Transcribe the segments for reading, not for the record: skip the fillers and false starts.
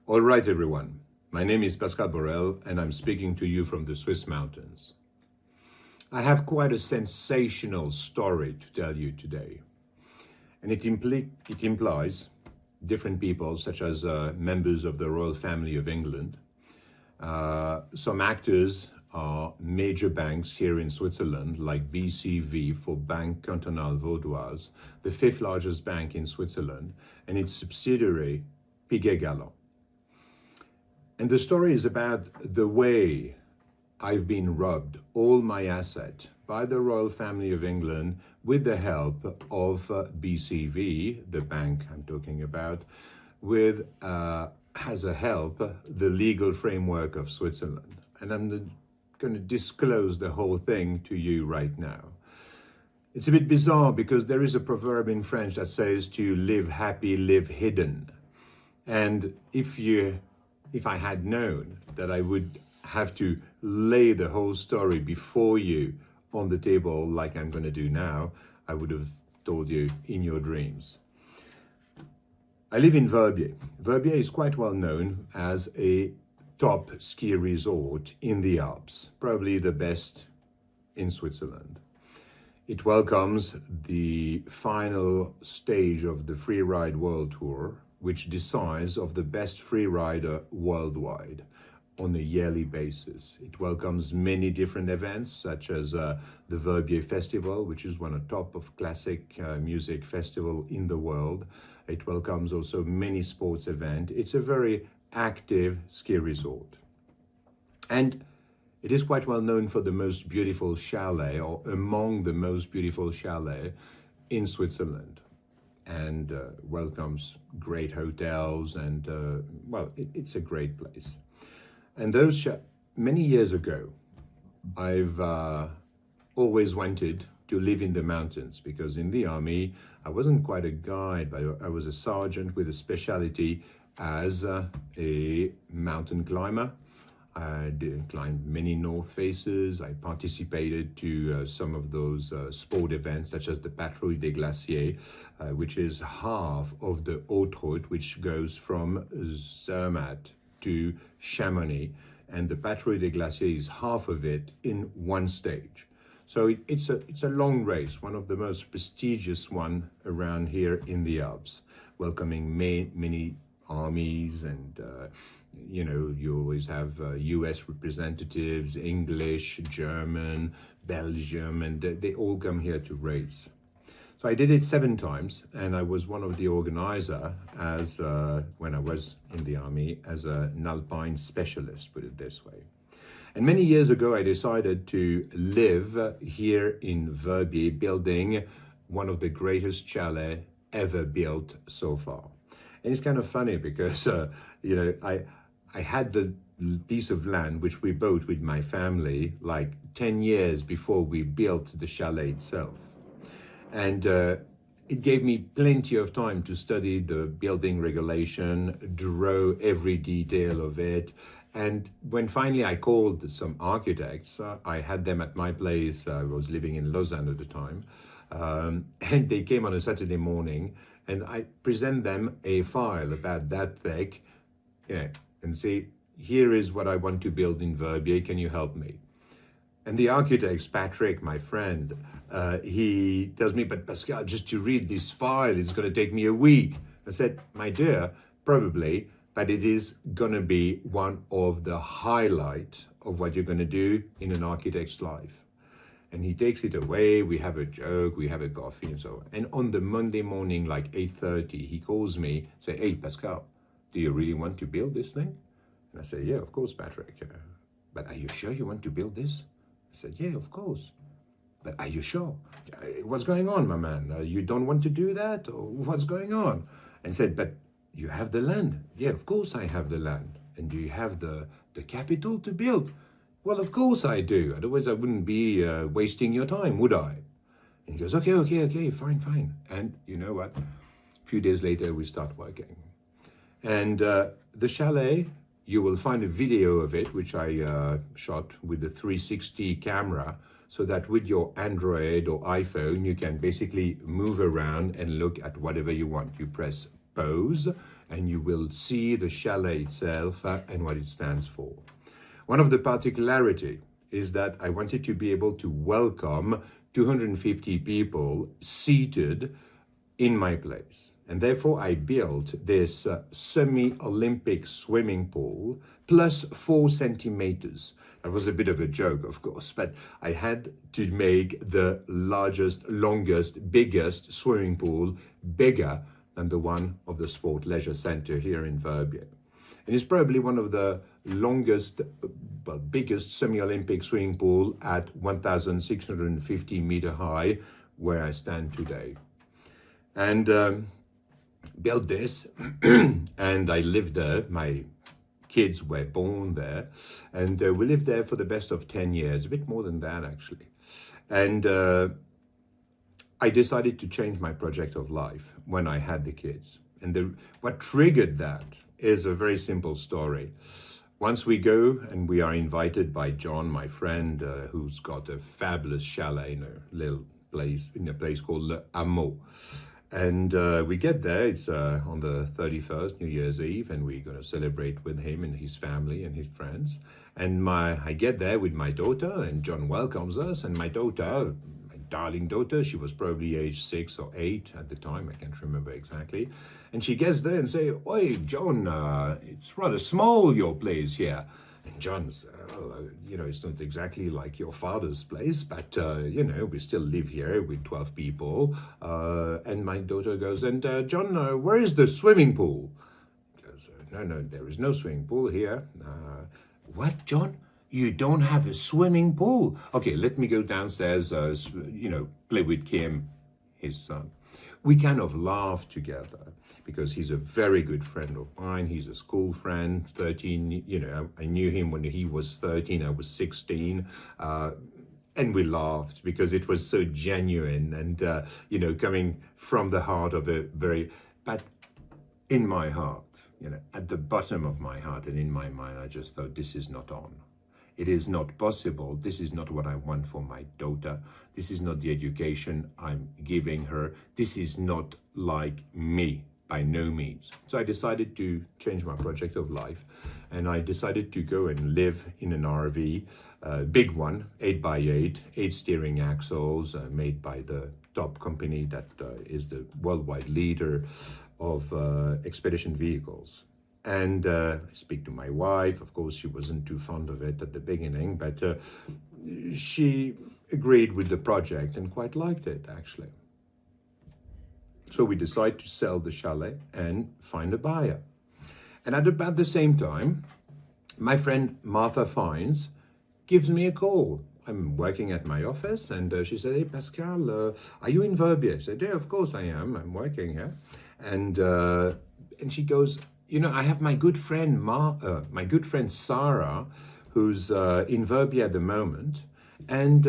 All right, everyone. My name is Pascal Borel, and I'm speaking to you from the Swiss mountains. I have quite a sensational story to tell you today, and it implies different people, such as members of the royal family of England. Some actors are major banks here in Switzerland, like BCV for Banque Cantonale Vaudoise, the fifth largest bank in Switzerland, and its subsidiary, Piguet Galland. And the story is about the way I've been robbed all my asset by the royal family of England with the help of BCV, the bank I'm talking about, with, as a help, the legal framework of Switzerland. And I'm going to disclose the whole thing to you right now. It's a bit bizarre because there is a proverb in French that says to live happy, live hidden. And if I had known that I would have to lay the whole story before you on the table like I'm going to do now, I would have told you in your dreams. I live in Verbier. Verbier is quite well known as a top ski resort in the Alps, probably the best in Switzerland. It welcomes the final stage of the Freeride World Tour, which decides of the best freerider worldwide on a yearly basis. It welcomes many different events, such as the Verbier Festival, which is one of the top of classic music festival in the world. It welcomes also many sports events. It's a very active ski resort. And it is quite well known for the most beautiful chalet, or among the most beautiful chalet in Switzerland, and welcomes great hotels, and it's a great place. And many years ago, I've always wanted to live in the mountains, because in the army I wasn't quite a guide, but I was a sergeant with a specialty as a mountain climber. I climbed many north faces. I participated to some of those sport events, such as the Patrouille des Glaciers, which is half of the haute route, which goes from Zermatt to Chamonix, and the Patrouille des Glaciers is half of it in one stage. So it's a long race, one of the most prestigious one around here in the Alps, welcoming many armies, and you always have US representatives, English, German, Belgium, and they all come here to race. So I did it 7 times, and I was one of the organizer as when I was in the army as an alpine specialist, put it this way. And many years ago, I decided to live here in Verbier, building one of the greatest chalets ever built so far. And it's kind of funny because, I had the piece of land which we bought with my family like 10 years before we built the chalet itself. And it gave me plenty of time to study the building regulation, draw every detail of it. And when finally I called some architects, I had them at my place. I was living in Lausanne at the time. And they came on a Saturday morning, and I present them a file about that thick, and say, here is what I want to build in Verbier, can you help me? And the architect, Patrick, my friend, he tells me, but Pascal, just to read this file, it's going to take me a week. I said, my dear, probably, but it is going to be one of the highlights of what you're going to do in an architect's life. And he takes it away, we have a joke, we have a coffee and so on. And on the Monday morning, like 8:30, he calls me, say, hey, Pascal, do you really want to build this thing? And I say, yeah, of course, Patrick. But are you sure you want to build this? I said, yeah, of course. But are you sure? What's going on, my man? You don't want to do that? Or what's going on? And said, but you have the land. Yeah, of course I have the land. And do you have the capital to build? Well, of course I do. Otherwise I wouldn't be wasting your time, would I? And he goes, okay, fine. And you know what? A few days later, we start working. And the chalet, you will find a video of it, which I shot with the 360 camera, so that with your Android or iPhone, you can basically move around and look at whatever you want. You press pause, and you will see the chalet itself and what it stands for. One of the particularity is that I wanted to be able to welcome 250 people seated in my place. And therefore I built this semi-Olympic swimming pool plus 4 centimeters. That was a bit of a joke, of course, but I had to make the largest, longest, biggest swimming pool bigger than the one of the Sport Leisure Center here in Verbier. And it's probably one of the longest, but biggest semi-Olympic swimming pool at 1,650 meter high, where I stand today. And built this, and I lived there. My kids were born there, and we lived there for the best of 10 years, a bit more than that actually. And I decided to change my project of life when I had the kids. And what triggered that is a very simple story. Once we go and we are invited by John, my friend, who's got a fabulous chalet in a little place, in a place called Le Hameau. And we get there, it's on the 31st, New Year's Eve, and we're going to celebrate with him and his family and his friends. And I get there with my daughter, and John welcomes us, and my daughter, my darling daughter, she was probably age 6 or 8 at the time, I can't remember exactly. And she gets there and say, "Oi, John, it's rather small, your place here." And John's, you know, it's not exactly like your father's place, but, you know, we still live here with 12 people. And my daughter goes, "And John, where is the swimming pool?" He goes, No, there is no swimming pool here." "What, John? You don't have a swimming pool?" "Okay, let me go downstairs, you know, play with Kim," his son. We kind of laughed together because he's a very good friend of mine. He's a school friend, 13, you know, I knew him when he was 13, I was 16. And we laughed because it was so genuine and, you know, coming from the heart of a very, but in my heart, you know, at the bottom of my heart and in my mind, I just thought, this is not on. It is not possible. This is not what I want for my daughter. This is not the education I'm giving her. This is not like me, by no means. So I decided to change my project of life, and I decided to go and live in an RV, big one, 8x8, 8 steering axles, made by the top company that is the worldwide leader of expedition vehicles. And I speak to my wife. Of course, she wasn't too fond of it at the beginning, but she agreed with the project and quite liked it, actually. So we decided to sell the chalet and find a buyer. And at about the same time, my friend Martha Fines gives me a call. I'm working at my office, and she said, "Hey, Pascal, are you in Verbier?" I said, "Yeah, of course I am. I'm working here." And she goes, "You know, I have my good friend Sarah, who's in Verbier at the moment, and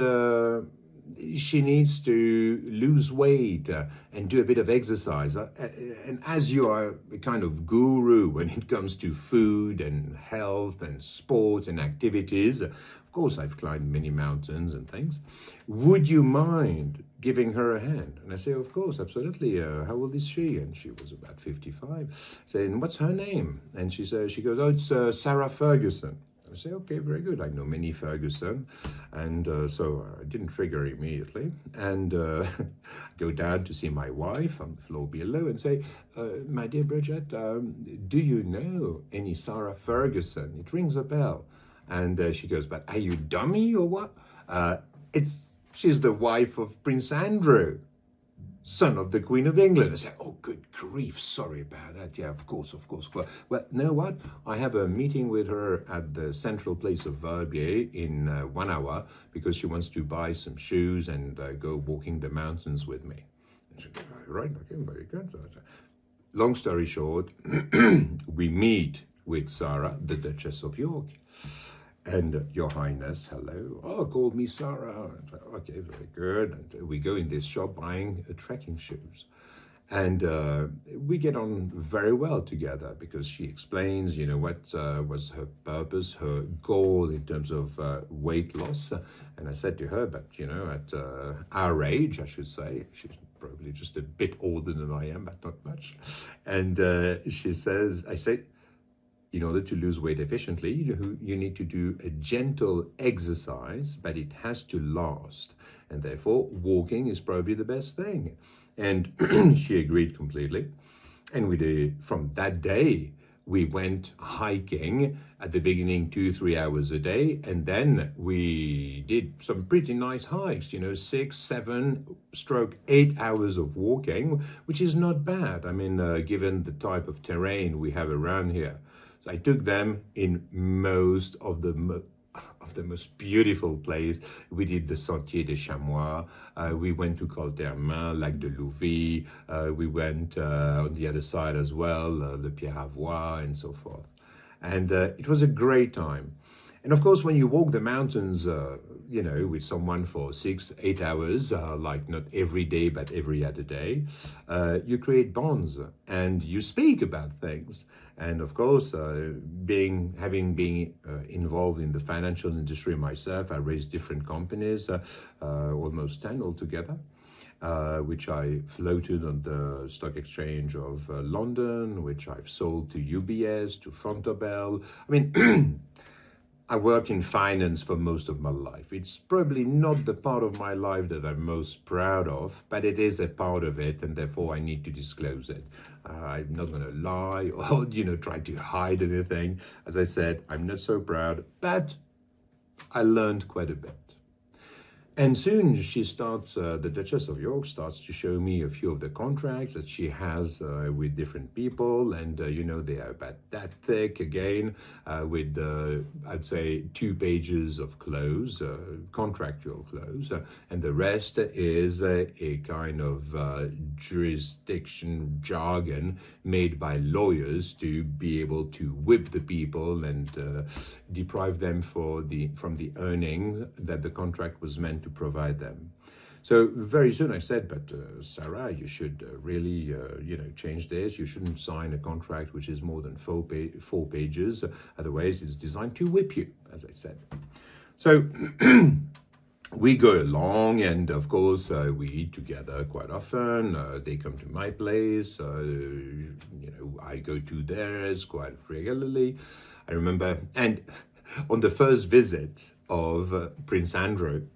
she needs to lose weight and do a bit of exercise. And as you are a kind of guru when it comes to food and health and sports and activities, of course I've climbed many mountains and things, would you mind giving her a hand?" And I say, "Of course, absolutely. How old is she?" And she was about 55. Saying, "What's her name?" And she goes, "Oh, it's Sarah Ferguson." I say, "Okay, very good. I know many Ferguson." And so I didn't trigger immediately. And go down to see my wife on the floor below and say, "My dear Bridget, do you know any Sarah Ferguson? It rings a bell." And she goes, "But are you dummy or what?" She's the wife of Prince Andrew, son of the Queen of England." I said, "Oh, good grief, sorry about that. Yeah, of course. Well, you know what? I have a meeting with her at the central place of Verbier in 1 hour because she wants to buy some shoes and go walking the mountains with me." I said, "Right, okay, very good." Long story short, we meet with Sarah, the Duchess of York. And "Your Highness, hello." "Oh, call me Sarah." "Okay, very good." And we go in this shop buying trekking shoes. And we get on very well together because she explains, you know, what was her purpose, her goal in terms of weight loss. And I said to her, "But, you know, at our age, I should say," she's probably just a bit older than I am, but not much. And she says, I say, in order to lose weight efficiently, you need to do a gentle exercise, but it has to last. And therefore, walking is probably the best thing. And she agreed completely. And from that day, we went hiking at the beginning 2-3 hours a day, and then we did some pretty nice hikes, 6, 7 stroke 8 hours of walking, which is not bad. I mean, given the type of terrain we have around here. So I took them in most of the most beautiful place. We did the Sentier des Chamois. We went to Col d'Hermin, Lac de Louvie. We went on the other side as well, the Pierre Avoie, and so forth. And it was a great time. And of course, when you walk the mountains, with someone for 6-8 hours, like not every day, but every other day, you create bonds and you speak about things. And of course, having been involved in the financial industry myself, I raised different companies, almost 10 altogether, which I floated on the stock exchange of London, which I've sold to UBS, to Fontobel. I mean, I work in finance for most of my life. It's probably not the part of my life that I'm most proud of, but it is a part of it, and therefore I need to disclose it. I'm not going to lie or, try to hide anything. As I said, I'm not so proud, but I learned quite a bit. And soon she starts, the Duchess of York starts to show me a few of the contracts that she has with different people. And, they are about that thick again, with, I'd say, 2 pages of close, contractual close. And the rest is a kind of jurisdiction jargon made by lawyers to be able to whip the people and deprive them from the earnings that the contract was meant to provide them. So very soon I said, but Sarah, you should really, change this. You shouldn't sign a contract which is more than 4 pages. Otherwise, it's designed to whip you, as I said. So we go along, and of course, we eat together quite often. They come to my place. I go to theirs quite regularly. I remember, and on the first visit of Prince Andrew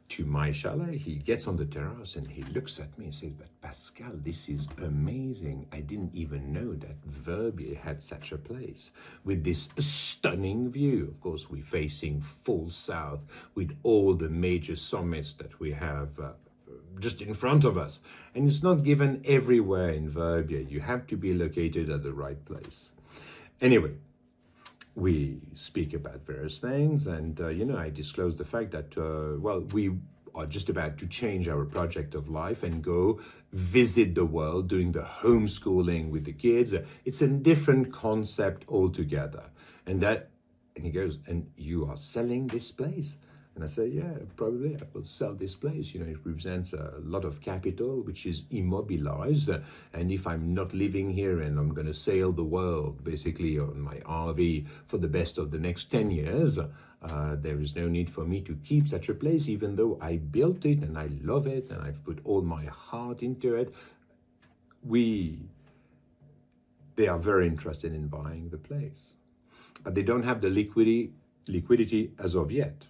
to my chalet, he gets on the terrace and he looks at me and says, but Pascal, this is amazing. I didn't even know that Verbier had such a place with this stunning view. Of course, we're facing full south with all the major summits that we have just in front of us. And it's not given everywhere in Verbier. You have to be located at the right place. Anyway, we speak about various things, and I disclose the fact that we are just about to change our project of life and go visit the world, doing the homeschooling with the kids. It's a different concept altogether. And he goes, and you are selling this place? And I say, yeah, probably I will sell this place. It represents a lot of capital, which is immobilized. And if I'm not living here and I'm going to sail the world, basically on my RV for the best of the next 10 years, there is no need for me to keep such a place, even though I built it and I love it and I've put all my heart into it. They are very interested in buying the place, but they don't have the liquidity as of yet.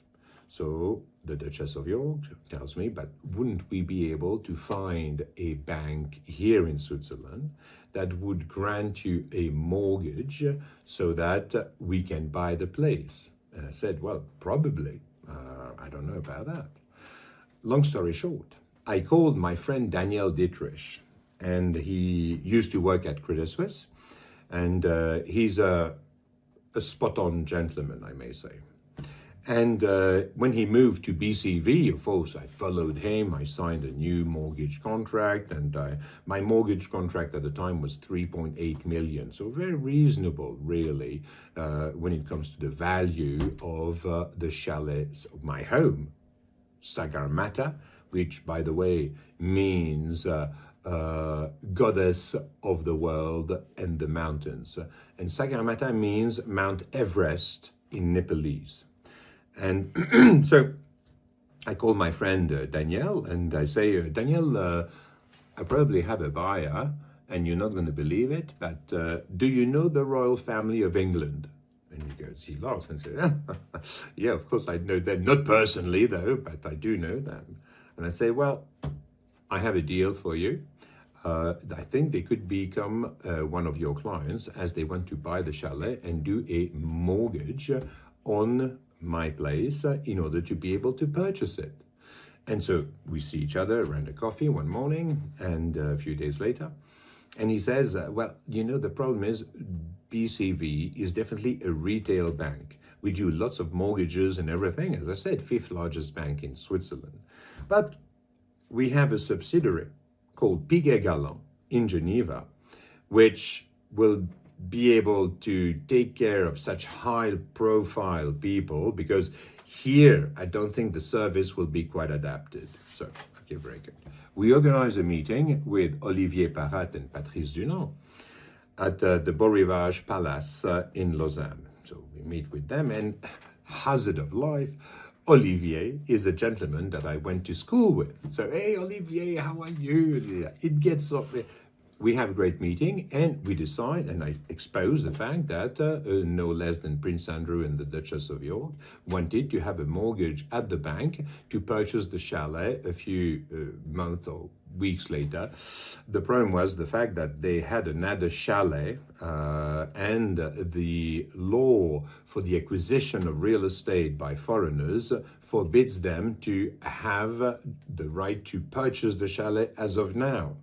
So the Duchess of York tells me, but wouldn't we be able to find a bank here in Switzerland that would grant you a mortgage so that we can buy the place? And I said, well, probably. I don't know about that. Long story short, I called my friend Daniel Dietrich, and he used to work at Credit Suisse, and he's a spot-on gentleman, I may say. And when he moved to BCV, of course, I followed him. I signed a new mortgage contract, and my mortgage contract at the time was 3.8 million. So very reasonable, really, when it comes to the value of the chalets of my home. Sagarmata, which, by the way, means goddess of the world and the mountains. And Sagarmata means Mount Everest in Nepalese. And so I call my friend Danielle, and I say, Danielle, I probably have a buyer, and you're not going to believe it, but do you know the royal family of England? And he laughs and says, yeah, of course I know them. Not personally, though, but I do know them. And I say, well, I have a deal for you. I think they could become one of your clients as they want to buy the chalet and do a mortgage on my place in order to be able to purchase it. And so we see each other around a coffee one morning and a few days later. And he says, well, you know, the problem is BCV is definitely a retail bank. We do lots of mortgages and everything. As I said, fifth largest bank in Switzerland. But we have a subsidiary called Piguet Galland in Geneva, which will be able to take care of such high profile people, because here I don't think the service will be quite adapted. So, okay, very good. We organize a meeting with Olivier Parat and Patrice Dunant at the Beau Rivage Palace in Lausanne. So we meet with them, and hazard of life, Olivier is a gentleman that I went to school with. So, hey, Olivier, how are you? It gets up there. We have a great meeting, and we decide, and I expose the fact that no less than Prince Andrew and the Duchess of York wanted to have a mortgage at the bank to purchase the chalet a few months or weeks later. The problem was the fact that they had another chalet, and the law for the acquisition of real estate by foreigners forbids them to have the right to purchase the chalet as of now.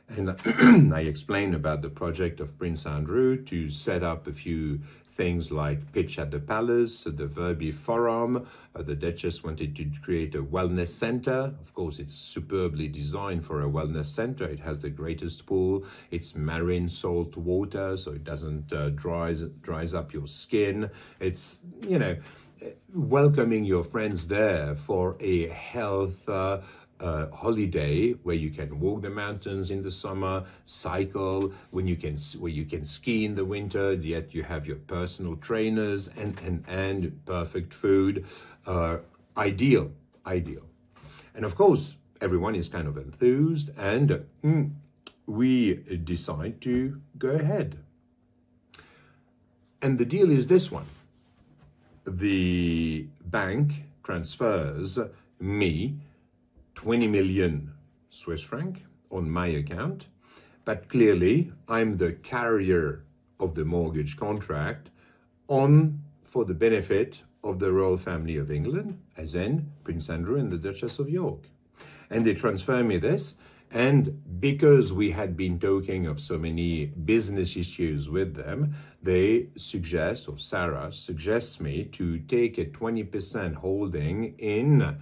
And I explained about the project of Prince Andrew to set up a few things like pitch at the palace, the Verbi Forum. The Duchess wanted to create a wellness center. Of course, it's superbly designed for a wellness center. It has the greatest pool. It's marine salt water, so it doesn't dries up your skin. It's, you know, welcoming your friends there for a health holiday where you can walk the mountains in the summer, cycle where you can ski in the winter, yet you have your personal trainers and perfect food. Ideal. And of course, everyone is kind of enthused, and we decide to go ahead. And the deal is this one. The bank transfers me 20 million Swiss franc on my account, but clearly I'm the carrier of the mortgage contract for the benefit of the royal family of England, as in Prince Andrew and the Duchess of York. And they transfer me this, and because we had been talking of so many business issues with them, they suggest, or Sarah suggests me to take a 20% holding in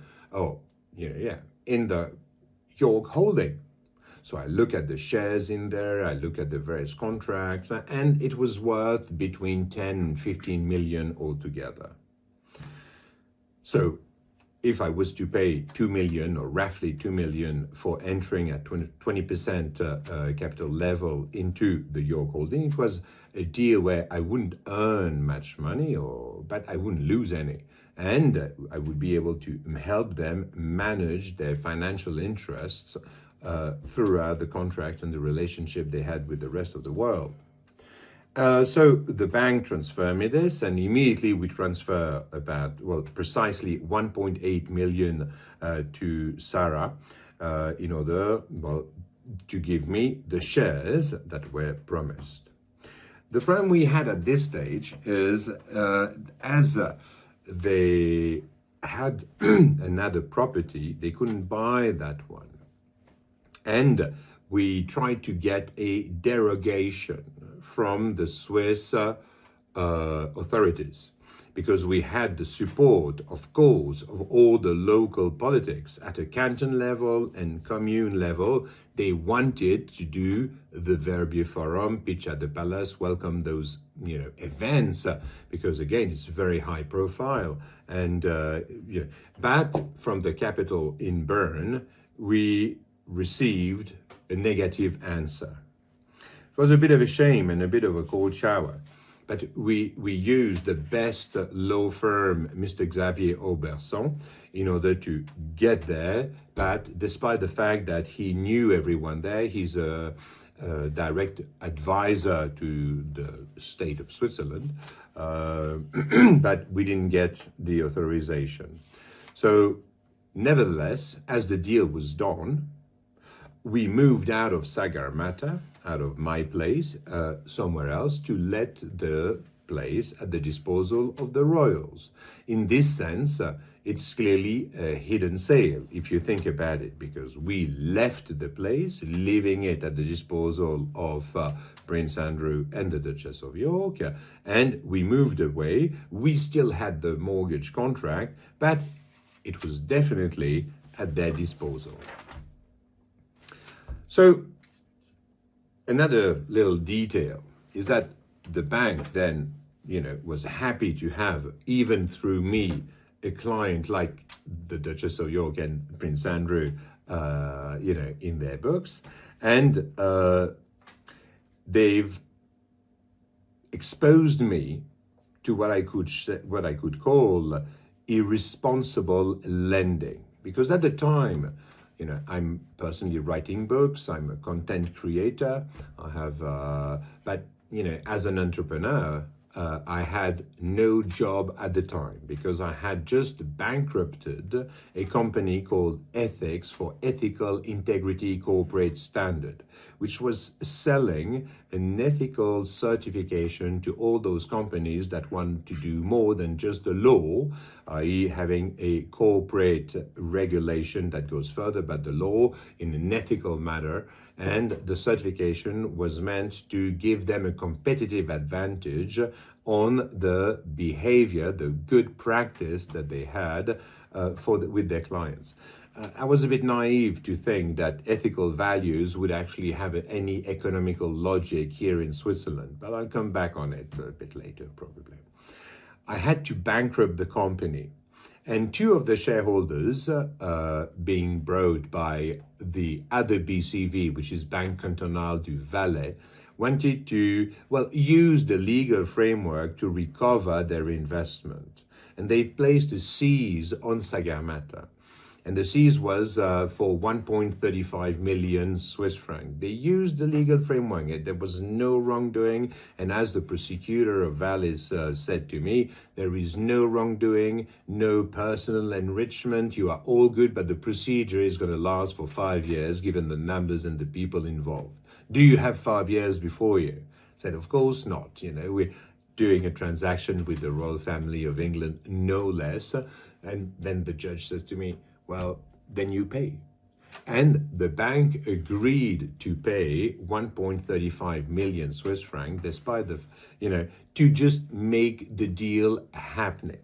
the York holding. So I look at the shares in there, I look at the various contracts, and it was worth between 10 and 15 million altogether. So if I was to pay 2 million or roughly 2 million for entering at 20% capital level into the York holding, it was a deal where I wouldn't earn much money, but I wouldn't lose any. And I would be able to help them manage their financial interests throughout the contract and the relationship they had with the rest of the world. So the bank transferred me this, and immediately we transfer precisely 1.8 million to Sarah in order, to give me the shares that were promised. The problem we had at this stage is as they had another property, they couldn't buy that one. And we tried to get a derogation from the Swiss authorities, because we had the support, of course, of all the local politics at a canton level and commune level. They wanted to do the Verbier Forum, pitch at the palace, welcome those events, because again, it's very high profile. And but from the capital in Bern, we received a negative answer. It was a bit of a shame and a bit of a cold shower. But we used the best law firm, Mr. Xavier Auberson, in order to get there. But despite the fact that he knew everyone there, he's a direct advisor to the state of Switzerland, but we didn't get the authorization. So nevertheless, as the deal was done, we moved out of Sagarmata, out of my place, somewhere else, to let the place at the disposal of the royals. In this sense, it's clearly a hidden sale, if you think about it, because we left the place, leaving it at the disposal of Prince Andrew and the Duchess of York, and we moved away. We still had the mortgage contract, but it was definitely at their disposal. So another little detail is that the bank then, was happy to have, even through me, a client like the Duchess of York and Prince Andrew, in their books. And they've exposed me to what I could call irresponsible lending. Because at the time, I'm personally writing books, I'm a content creator, I have, but, as an entrepreneur, I had no job at the time because I had just bankrupted a company called Ethics for Ethical Integrity Corporate Standard, which was selling an ethical certification to all those companies that want to do more than just the law, i.e. having a corporate regulation that goes further but the law in an ethical manner. And the certification was meant to give them a competitive advantage on the behavior, the good practice that they had with their clients. I was a bit naive to think that ethical values would actually have any economical logic here in Switzerland, but I'll come back on it a bit later, probably. I had to bankrupt the company. And two of the shareholders, being brought by the other BCV, which is Banque Cantonale du Valais, wanted to, use the legal framework to recover their investment. And they've placed a seize on Sagarmata. And the seize was for 1.35 million Swiss francs. They used the legal framework. There was no wrongdoing. And as the prosecutor of Valais said to me, there is no wrongdoing, no personal enrichment. You are all good, but the procedure is going to last for 5 years, given the numbers and the people involved. Do you have 5 years before you? I said, of course not. We're doing a transaction with the royal family of England, no less. And then the judge says to me, well, then you pay. And the bank agreed to pay 1.35 million Swiss francs, despite the, to just make the deal happening.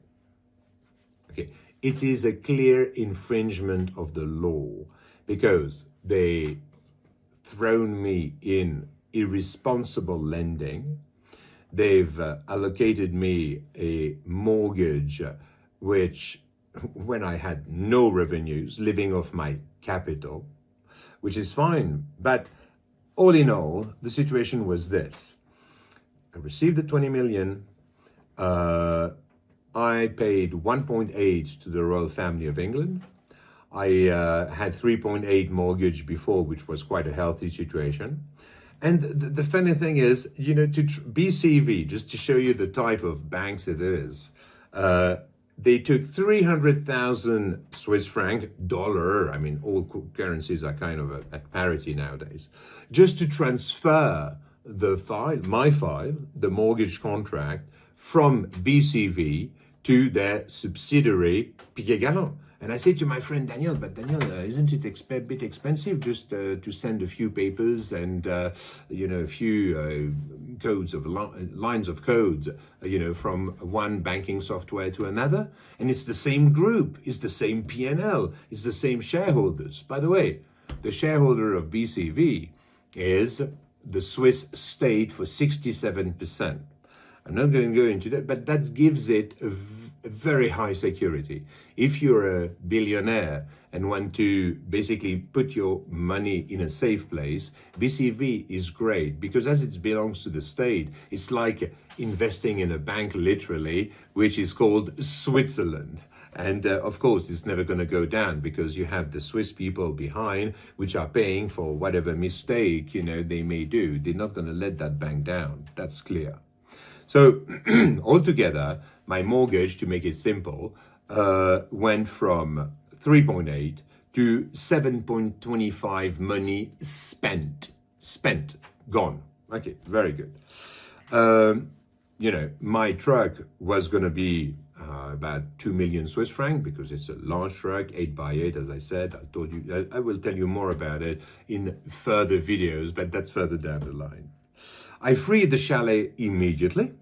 Okay, it is a clear infringement of the law because they thrown me in irresponsible lending. They've allocated me a mortgage, which when I had no revenues, living off my capital, which is fine. But all in all, the situation was this. I received the 20 million. I paid 1.8 to the royal family of England. I had 3.8 mortgage before, which was quite a healthy situation. And the funny thing is, to BCV, just to show you the type of banks it is, they took 300,000 Swiss franc, dollar, all currencies are kind of at parity nowadays, just to transfer my file, the mortgage contract, from BCV to their subsidiary, Piguet Galland. And I said to my friend Daniel, but Daniel, isn't it a bit expensive just to send a few papers and, a few codes of lines of code, from one banking software to another? And it's the same group, it's the same P&L, it's the same shareholders. By the way, the shareholder of BCV is the Swiss state for 67%. I'm not going to go into that, but that gives it a very high security. If you're a billionaire and want to basically put your money in a safe place, BCV is great because as it belongs to the state, it's like investing in a bank literally, which is called Switzerland. And of course, it's never going to go down because you have the Swiss people behind, which are paying for whatever mistake, they may do. They're not going to let that bank down. That's clear. So altogether, my mortgage, to make it simple, went from 3.8 to 7.25 money spent, gone. Okay, very good. My truck was going to be about 2 million Swiss francs because it's a large truck, 8x8, as I said. I told you, I will tell you more about it in further videos, but that's further down the line. I freed the chalet immediately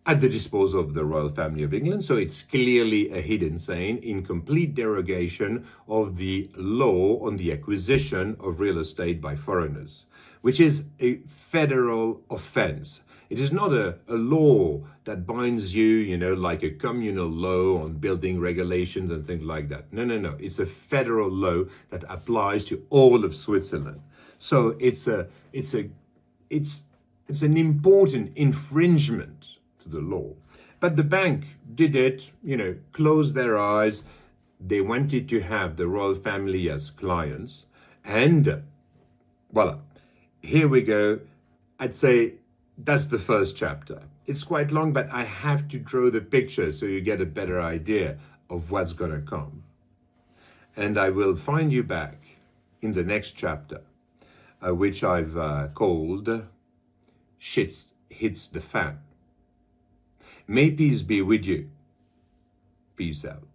at the disposal of the royal family of England, so it's clearly a hidden saying in complete derogation of the law on the acquisition of real estate by foreigners, which is a federal offense. It is not a law that binds you, like a communal law on building regulations and things like that. No. It's a federal law that applies to all of Switzerland. So it's an important infringement to the law. But the bank did it, closed their eyes. They wanted to have the royal family as clients. And voila, here we go. I'd say that's the first chapter. It's quite long, but I have to draw the picture so you get a better idea of what's going to come. And I will find you back in the next chapter, which I've called Shit Hits the Fan. May peace be with you. Peace out.